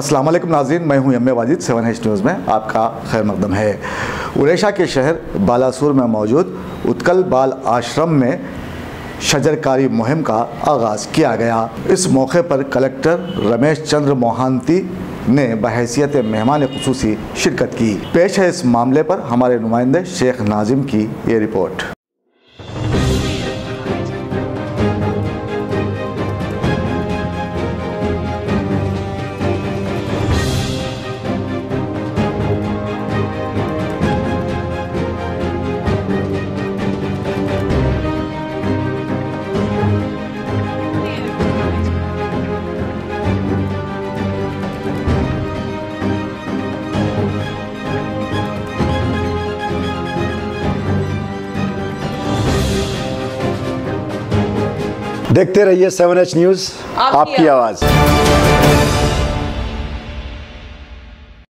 अस्सलाम वालेकुम नाज़रीन, मैं हूं एम.ए. वाजिद। 7H न्यूज़ में आपका खैर मकदम है। उड़ीसा के शहर बालासुर में मौजूद उत्कल बाल आश्रम में शजरकारी मुहिम का आगाज़ किया गया। इस मौके पर कलेक्टर रमेश चंद्र मोहांती ने बहैसियत मेहमान खुसूसी शिरकत की। पेश है इस मामले पर हमारे नुमाइंदे शेख नाजिम की ये रिपोर्ट। देखते रहिए 7H न्यूज़, आपकी आवाज़।